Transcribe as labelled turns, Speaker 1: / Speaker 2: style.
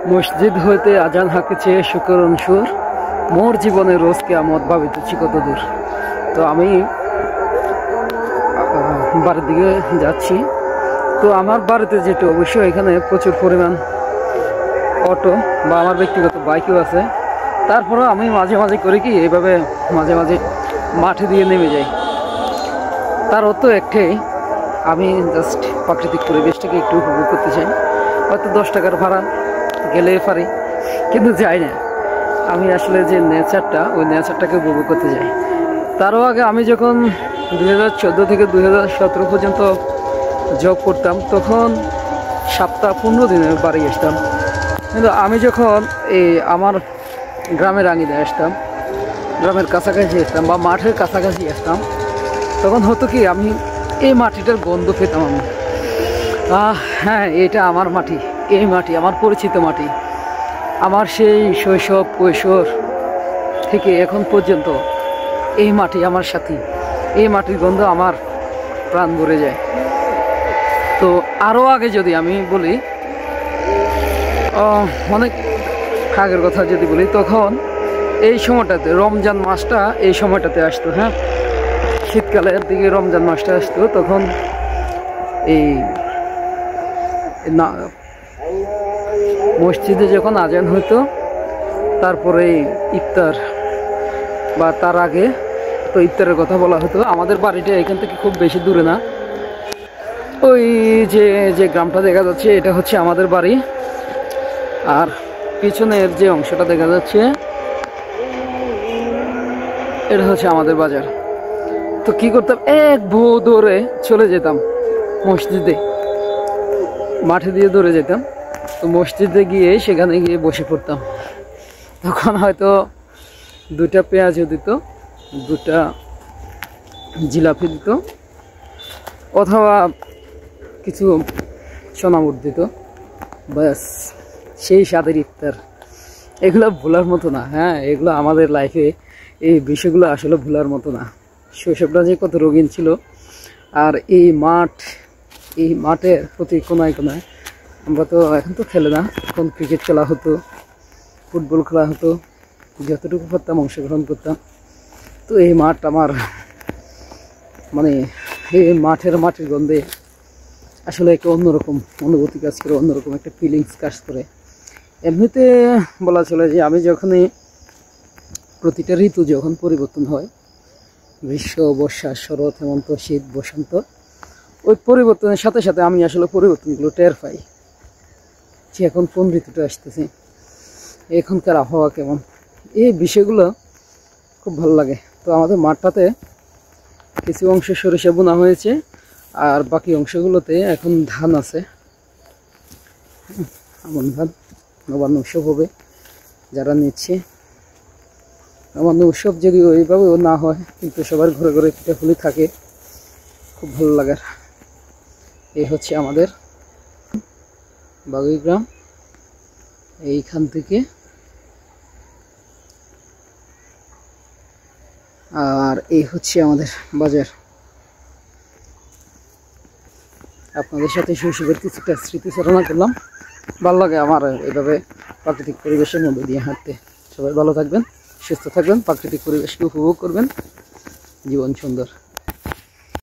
Speaker 1: মসজিদ হইতে আজান হাঁকিছে শুকরন সুর, মোর জীবনে রোজ কিয়ামত ভাবিতেছি কত দূর। তো আমি বাড়ির দিকে যাচ্ছি। তো আমার বাড়িতে যেটা অবশ্যই এখানে প্রচুর পরিমাণ অটো বা আমার ব্যক্তিগত বাইকও আছে। তারপরেও আমি মাঝে মাঝে করি কি, এইভাবে মাঝে মাঝে মাঠে দিয়ে নেমে যাই। তার অর্থ একটাই, আমি জাস্ট প্রাকৃতিক পরিবেশটাকে একটু উপভোগ করতে চাই। হয়তো 10 টাকার ভাড়া গেলে পারি, কিন্তু যাই না। আমি আসলে যে নেচারটা, ওই নেচারটাকে উপভোগ করতে যাই। তারও আগে আমি যখন 2014 থেকে 2017 পর্যন্ত জব করতাম, তখন সপ্তাহ 15 দিনে বাড়ি আসতাম। কিন্তু আমি যখন আমার গ্রামের আঙিনায় আসতাম, গ্রামের কাছাকাছি আসতাম বা মাঠের কাছাকাছি আসতাম, তখন হতো কি, আমি এই মাটিটার গন্ধ পেতাম। আমি হ্যাঁ, এটা আমার মাটি, এই মাটি আমার পরিচিত মাটি। আমার সেই শৈশব কৈশোর থেকে এখন পর্যন্ত এই মাটি আমার সাথী, এই মাটির গন্ধ আমার প্রাণ ভরে যায়। তো আরও আগে যদি আমি বলি, অনেক আগের কথা যদি বলি, তখন এই সময়টাতে রমজান মাসটা এই সময়টাতে আসতো। হ্যাঁ, শীতকালের দিকে রমজান মাসটা আসতো। তখন এই না মসজিদে যখন আজান হইতো, তারপরে ইফতার বা তার আগে তো ইফতারের কথা বলা হতো। আমাদের বাড়িটা এখান থেকে খুব বেশি দূরে না। ওই যে গ্রামটা দেখা যাচ্ছে, এটা হচ্ছে আমাদের বাড়ি। আর পিছনের যে অংশটা দেখা যাচ্ছে, এটা হচ্ছে আমাদের বাজার। তো কি করতাম, এক ভো দৌড়ে চলে যেতাম মসজিদে, মাঠে দিয়ে দৌড়ে যেতাম। তো মসজিদে গিয়ে সেখানে গিয়ে বসে পড়তাম। তখন হয়তো 2টা পেঁয়াজও দিত, 2টা জিলাপি দিত, অথবা কিছু সোনামুট দিত। ব্যাস, সেই স্বাদের ইফতার। এগুলো ভোলার মতো না। হ্যাঁ, এগুলো আমাদের লাইফে, এই বিষয়গুলো আসলে ভোলার মতো না। শৈশবটা যে কত রঙিন ছিল। আর এই মাঠের প্রতি কোনায় কোনায় আমরা তো এখন তো খেলে না, এখন ক্রিকেট খেলা হতো, ফুটবল খেলা হতো, যতটুকু করতাম অংশগ্রহণ করতাম। তো এই মাঠ আমার, মানে এই মাটির গন্ধে আসলে একটা অন্যরকম অনুভূতি কাজ করে, অন্যরকম একটা ফিলিংস কাজ করে। এমনিতে বলা চলে যে আমি যখনই প্রতিটা ঋতু যখন পরিবর্তন হয়, গ্রীষ্ম, বর্ষা, শরৎ, হেমন্ত, শীত, বসন্ত, ওই পরিবর্তনের সাথে সাথে আমি আসলে পরিবর্তনগুলো টের পাই যে এখন কোন ঋতুটা আসতেছে, এখনকার আবহাওয়া কেমন। এই বিষয়গুলো খুব ভালো লাগে। তো আমাদের মাঠটাতে কিছু অংশ সরিষা বোনা হয়েছে, আর বাকি অংশগুলোতে এখন ধান আছে। আমন ধান, নবান্ন উৎসব হবে, যারা নিচ্ছে। নবান্ন উৎসব যদি ওইভাবেও না হয়, কিন্তু সবার ঘরে ঘরে পিঠাপুলি থাকে, খুব ভালো লাগার। এই হচ্ছে আমাদের বাগুই গ্রাম। এইখান থেকে আর এই হচ্ছে আমাদের বাজার। আপনাদের সাথে শৈশবের কিছুটা স্মৃতিচারণা করলাম। ভালো লাগে আমার এইভাবে প্রাকৃতিক পরিবেশের মধ্যে দিয়ে হাঁটতে। সবাই ভালো থাকবেন, সুস্থ থাকবেন, প্রাকৃতিক পরিবেশকে উপভোগ করবেন। জীবন সুন্দর।